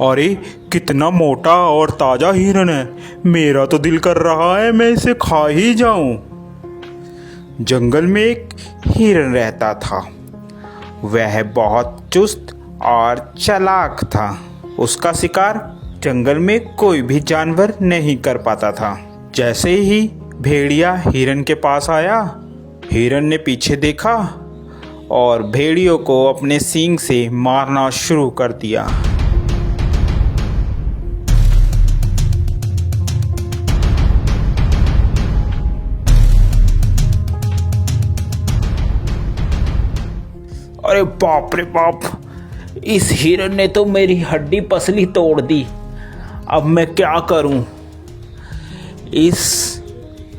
अरे कितना मोटा और ताजा हिरन है। मेरा तो दिल कर रहा है मैं इसे खा ही जाऊं। जंगल में एक हिरन रहता था। वह बहुत चुस्त और चालाक था। उसका शिकार जंगल में कोई भी जानवर नहीं कर पाता था। जैसे ही भेड़िया हिरन के पास आया, हिरन ने पीछे देखा और भेड़ियों को अपने सींग से मारना शुरू कर दिया। अरे बाप रे बाप, इस हिरन ने तो मेरी हड्डी पसली तोड़ दी। अब मैं क्या करूं? इस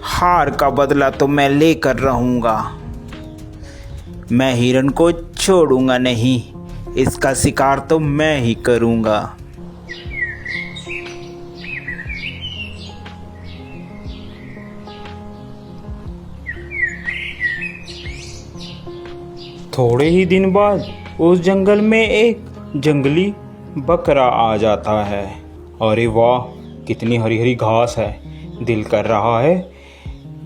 हार का बदला तो मैं लेकर रहूंगा। मैं हिरन को छोड़ूंगा नहीं। इसका शिकार तो मैं ही करूंगा। थोड़े ही दिन बाद उस जंगल में एक जंगली बकरा आ जाता है। अरे वाह, कितनी हरी हरी घास है। दिल कर रहा है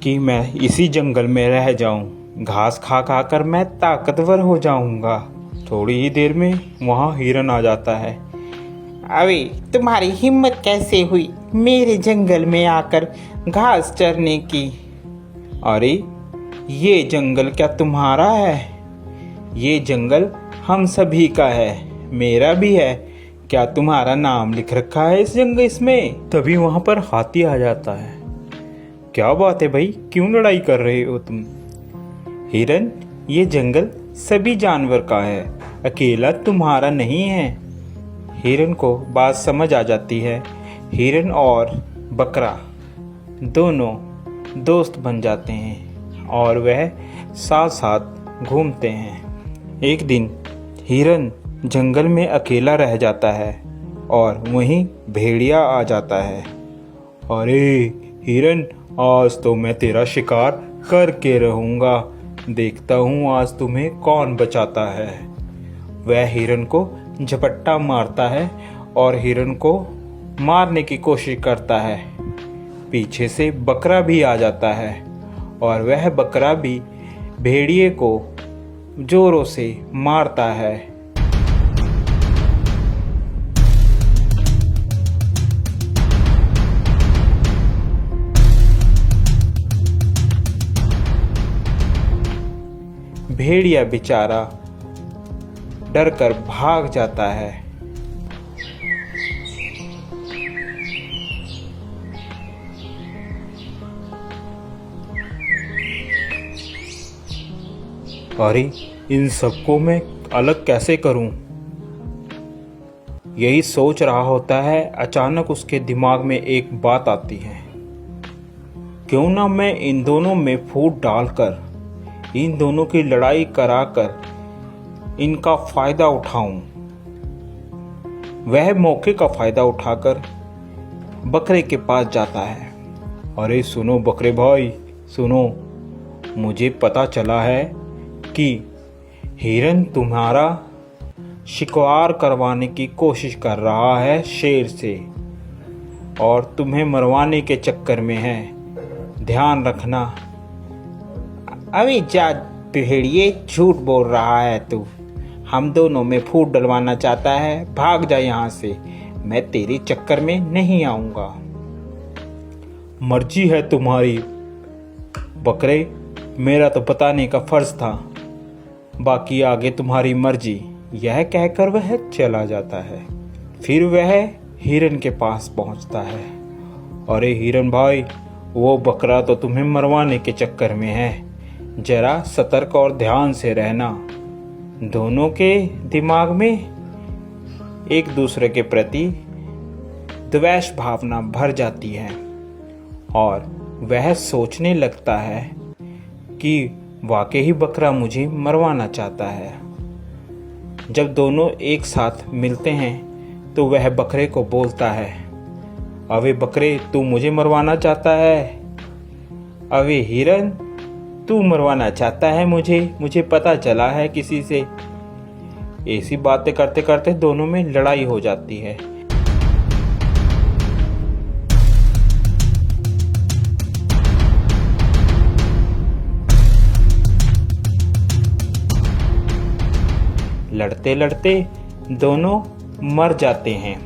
कि मैं इसी जंगल में रह जाऊं। घास खा खा कर मैं ताकतवर हो जाऊंगा। थोड़ी ही देर में वहाँ हिरन आ जाता है। अरे तुम्हारी हिम्मत कैसे हुई मेरे जंगल में आकर घास चरने की? अरे ये जंगल क्या तुम्हारा है? ये जंगल हम सभी का है, मेरा भी है। क्या तुम्हारा नाम लिख रखा है इस जंगल इसमें? तभी वहां पर हाथी आ जाता है। क्या बात है भाई, क्यों लड़ाई कर रहे हो तुम? हिरन, ये जंगल सभी जानवर का है, अकेला तुम्हारा नहीं है। हिरन को बात समझ आ जाती है। हिरन और बकरा दोनों दोस्त बन जाते हैं और वह साथ साथ घूमते हैं। एक दिन हिरन जंगल में अकेला रह जाता है और वहीं भेड़िया आ जाता है। अरे हिरन, आज तो मैं तेरा शिकार करके रहूंगा। देखता हूँ आज तुम्हें कौन बचाता है। वह हिरन को झपट्टा मारता है और हिरन को मारने की कोशिश करता है। पीछे से बकरा भी आ जाता है और वह बकरा भी भेड़िए को जोरों से मारता है। भेड़िया बेचारा डरकर भाग जाता है। अरे इन सबको मैं अलग कैसे करूं? यही सोच रहा होता है, अचानक उसके दिमाग में एक बात आती है। क्यों ना मैं इन दोनों में फूट डालकर इन दोनों की लड़ाई कराकर इनका फायदा उठाऊं। वह मौके का फायदा उठाकर बकरे के पास जाता है। अरे सुनो बकरे भाई, सुनो, मुझे पता चला है कि हिरन तुम्हारा शिकार करवाने की कोशिश कर रहा है शेर से और तुम्हें मरवाने के चक्कर में है। ध्यान रखना। अभी जा भेड़िए, झूठ बोल रहा है तू। हम दोनों में फूट डलवाना चाहता है? भाग जा यहाँ से, मैं तेरे चक्कर में नहीं आऊंगा। मर्जी है तुम्हारी बकरे, मेरा तो बताने का फर्ज था, बाकी आगे तुम्हारी मर्जी। यह कहकर वह चला जाता है। फिर वह हिरन के पास पहुंचता है। अरे हिरन भाई, वो बकरा तो तुम्हें मरवाने के चक्कर में है, जरा सतर्क और ध्यान से रहना। दोनों के दिमाग में एक दूसरे के प्रति द्वेष भावना भर जाती है और वह सोचने लगता है कि वाकई ही बकरा मुझे मरवाना चाहता है। जब दोनों एक साथ मिलते हैं तो वह बकरे को बोलता है, अबे बकरे, तू मुझे मरवाना चाहता है? अबे हिरन, तू मरवाना चाहता है मुझे पता चला है किसी से। ऐसी बातें करते करते दोनों में लड़ाई हो जाती है। लड़ते लड़ते दोनों मर जाते हैं।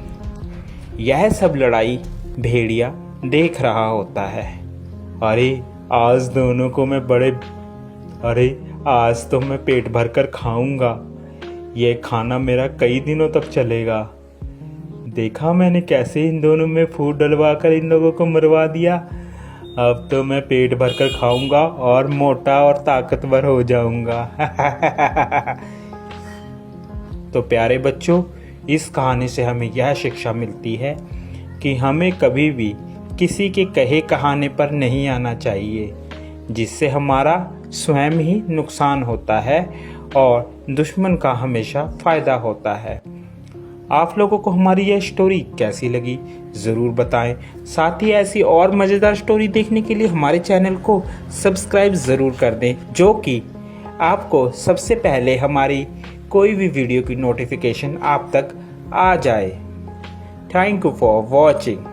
यह सब लड़ाई भेड़िया देख रहा होता है। अरे आज दोनों को मैं आज तो मैं पेट भर कर खाऊंगा। ये खाना मेरा कई दिनों तक चलेगा। देखा मैंने कैसे इन दोनों में फूट डलवा कर इन लोगों को मरवा दिया। अब तो मैं पेट भर कर खाऊंगा और मोटा और ताकतवर हो जाऊंगा। तो प्यारे बच्चों, इस कहानी से हमें यह शिक्षा मिलती है कि हमें कभी भी किसी के कहे कहाने पर नहीं आना चाहिए, जिससे हमारा स्वयं ही नुकसान होता है और दुश्मन का हमेशा फ़ायदा होता है। आप लोगों को हमारी यह स्टोरी कैसी लगी ज़रूर बताएं। साथ ही ऐसी और मज़ेदार स्टोरी देखने के लिए हमारे चैनल को सब्सक्राइब ज़रूर कर दें, जो कि आपको सबसे पहले हमारी कोई भी वीडियो की नोटिफिकेशन आप तक आ जाए। Thank you for watching.